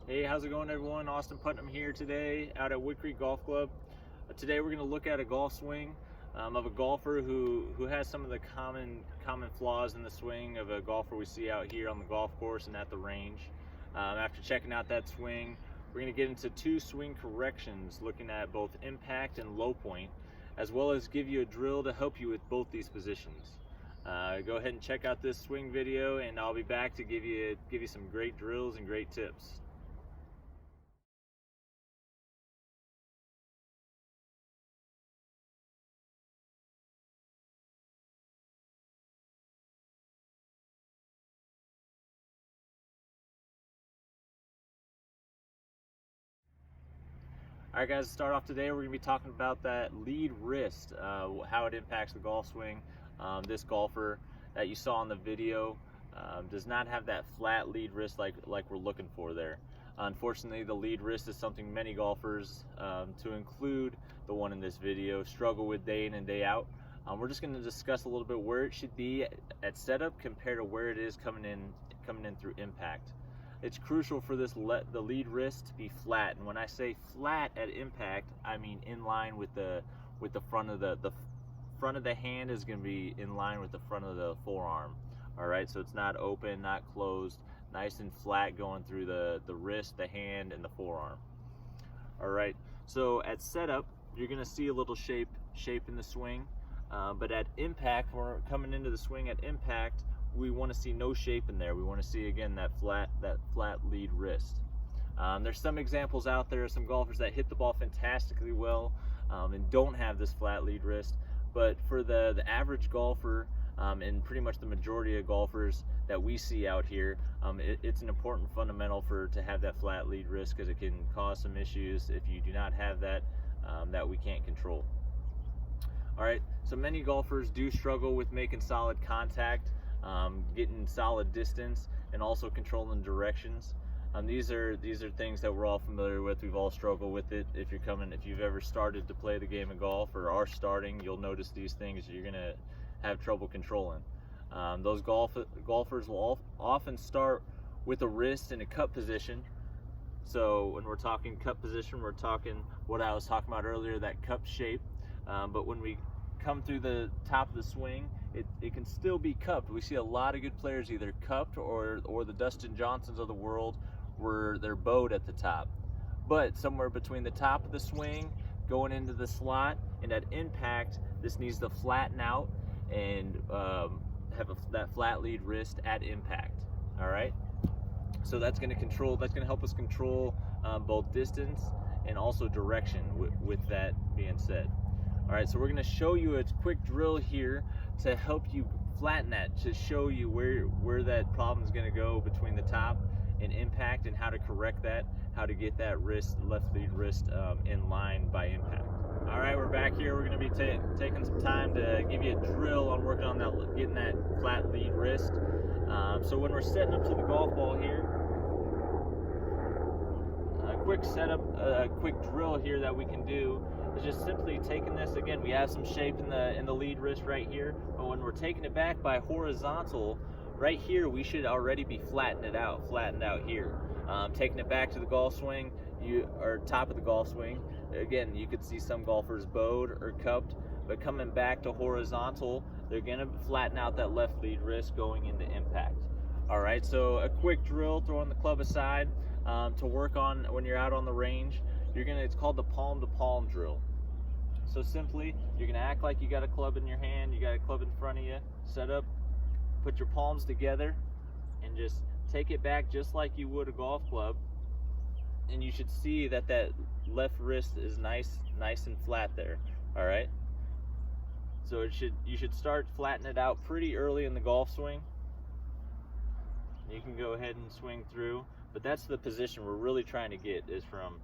Hey, how's it going, everyone? Austin Putnam here today out at Wood Creek Golf Club. Today we're going to look at a golf swing of a golfer who has some of the common flaws in the swing of a golfer we see out here on the golf course and at the range. After checking out that swing, we're going to get into two swing corrections, looking at both impact and low point, as well as give you a drill to help you with both these positions. Go ahead and check out this swing video, and I'll be back to give you some great drills and great tips. Alright guys, to start off today, we're going to be talking about that lead wrist, how it impacts the golf swing. This golfer that you saw in the video does not have that flat lead wrist like we're looking for there. Unfortunately, the lead wrist is something many golfers, to include the one in this video, struggle with day in and day out. We're just going to discuss a little bit where it should be at setup compared to where it is coming in through impact. It's crucial for the lead wrist to be flat, and when I say flat at impact, I mean in line with the front of the front of the hand is going to be in line with the front of the forearm. All right, so it's not open, not closed, nice and flat going through the wrist, the hand, and the forearm. All right, so at setup, you're going to see a little shape in the swing, but at impact, when we're coming into the swing at impact, we want to see no shape in there. We want to see, again, that flat lead wrist. There's some examples out there, some golfers that hit the ball fantastically well and don't have this flat lead wrist. But for the average golfer, and pretty much the majority of golfers that we see out here, it's an important fundamental to have that flat lead wrist, because it can cause some issues if you do not have that that we can't control. All right, so many golfers do struggle with making solid contact, getting solid distance, and also controlling directions. These are things that we're all familiar with. We've all struggled with it. If you've ever started to play the game of golf or are starting, you'll notice these things you're gonna have trouble controlling. Those golfers will often start with a wrist in a cup position. So when we're talking cup position, we're talking what I was talking about earlier, that cup shape. But when we come through the top of the swing, it can still be cupped. We see a lot of good players either cupped or the Dustin Johnsons of the world, where they're bowed at the top. But somewhere between the top of the swing, going into the slot, and at impact, this needs to flatten out and have that flat lead wrist at impact. All right. So that's going to help us control both distance and also direction. With that being said. All right, so we're going to show you a quick drill here to help you flatten that, to show you where that problem is going to go between the top and impact, and how to correct that, how to get that left lead wrist in line by impact. All right, we're back here. We're going to be taking some time to give you a drill on working on getting that flat lead wrist. So when we're setting up to the golf ball here, a quick setup, a quick drill here that we can do is just simply taking this. Again, we have some shape in the lead wrist right here, but when we're taking it back by horizontal, right here, we should already be flattened out here. Taking it back to the golf swing, or top of the golf swing, again, you could see some golfers bowed or cupped, but coming back to horizontal, they're gonna flatten out that left lead wrist going into impact. All right, so a quick drill, throwing the club aside, to work on when you're out on the range. It's called the palm to palm drill. So simply, you're gonna act like you got a club in your hand, you got a club in front of you, set up, put your palms together, and just take it back just like you would a golf club. And you should see that left wrist is nice and flat there. All right. So you should start flattening it out pretty early in the golf swing. You can go ahead and swing through, but that's the position we're really trying to get, is from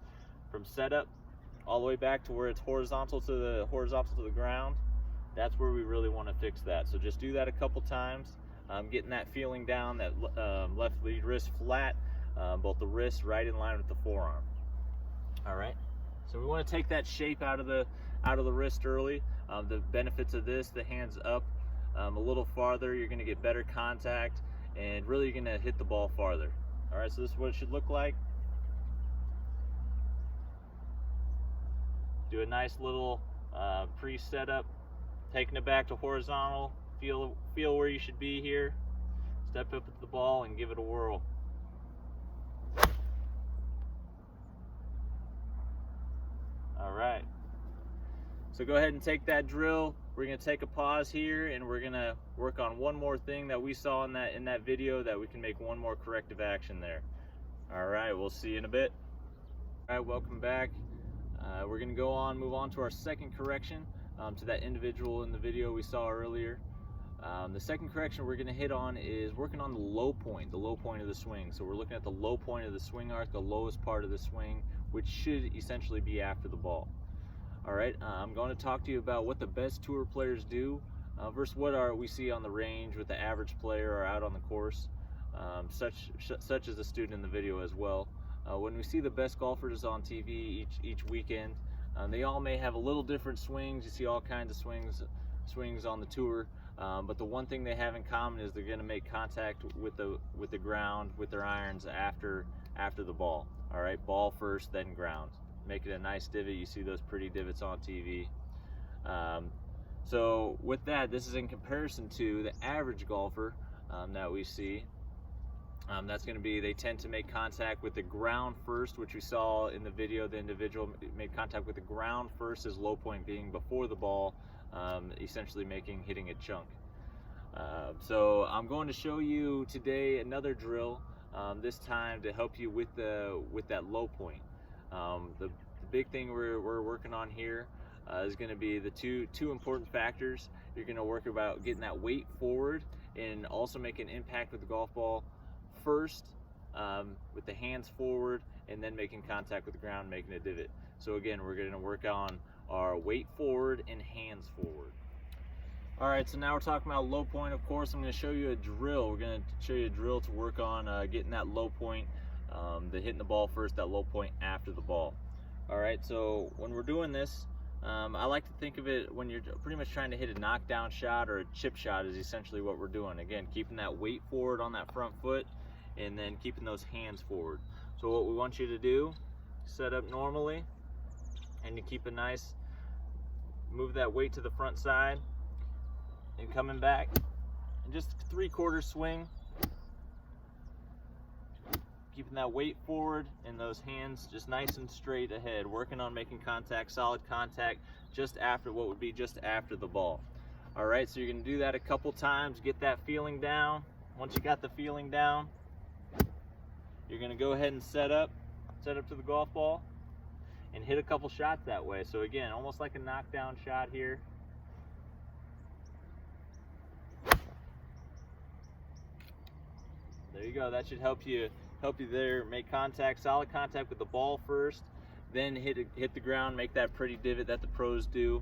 setup all the way back to where it's horizontal to the ground. That's where we really want to fix that. So just do that a couple times, getting that feeling down, that left lead wrist flat, both the wrists right in line with the forearm. All right. So we want to take that shape out of the wrist early. The benefits of this: the hands up a little farther, you're going to get better contact, and really you're going to hit the ball farther. All right, so this is what it should look like. Do a nice little pre-setup, taking it back to horizontal. Feel where you should be here. Step up at the ball and give it a whirl. All right. So go ahead and take that drill. We're gonna take a pause here, and we're gonna work on one more thing that we saw in that video, that we can make one more corrective action there. All right, we'll see you in a bit. All right, welcome back. We're gonna move on to our second correction to that individual in the video we saw earlier. The second correction we're gonna hit on is working on the low point of the swing. So we're looking at the low point of the swing arc, the lowest part of the swing, which should essentially be after the ball. All right, I'm going to talk to you about what the best tour players do versus what we see on the range with the average player or out on the course, such as the student in the video as well. When we see the best golfers on TV each weekend, they all may have a little different swings. You see all kinds of swings on the tour, but the one thing they have in common is they're going to make contact with the ground with their irons after the ball. All right, ball first, then ground. Make it a nice divot. You see those pretty divots on TV. So with that, this is in comparison to the average golfer that we see. That's going to be, they tend to make contact with the ground first, which we saw in the video. The individual made contact with the ground first, his low point being before the ball, essentially hitting a chunk. So I'm going to show you today another drill, this time to help you with that low point. The big thing we're working on here is going to be the two important factors. You're going to work about getting that weight forward and also making impact with the golf ball first, with the hands forward, and then making contact with the ground, making a divot. So again, we're going to work on our weight forward and hands forward. All right, so now we're talking about low point. Of course, I'm going to show you a drill. We're going to show you a drill to work on getting that low point, hitting the ball first, that low point after the ball. All right, so when we're doing this, I like to think of it when you're pretty much trying to hit a knockdown shot or a chip shot is essentially what we're doing. Again, keeping that weight forward on that front foot and then keeping those hands forward. So what we want you to do, set up normally, and you keep a nice, move that weight to the front side and coming back, and just 3/4 swing, keeping that weight forward and those hands just nice and straight ahead, working on making contact, solid contact, just after the ball. All right, so you're gonna do that a couple times, get that feeling down. Once you got the feeling down, you're gonna go ahead and set up to the golf ball and hit a couple shots that way. So again, almost like a knockdown shot here. There you go. That should help you there. Make contact, solid contact with the ball first, then hit the ground, make that pretty divot that the pros do,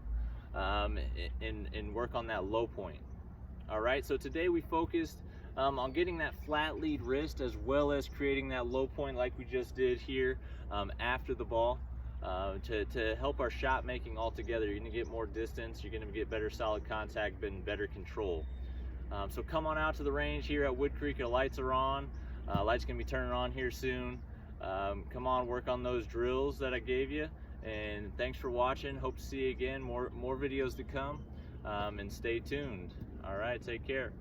and work on that low point. All right, so today we focused on getting that flat lead wrist as well as creating that low point like we just did here after the ball, to help our shot making all together. You're going to get more distance, you're going to get better solid contact and better control. So come on out to the range here at Wood Creek. The lights are on. Lights going to be turning on here soon. Come on, work on those drills that I gave you. And thanks for watching. Hope to see you again. More videos to come. And stay tuned. All right, take care.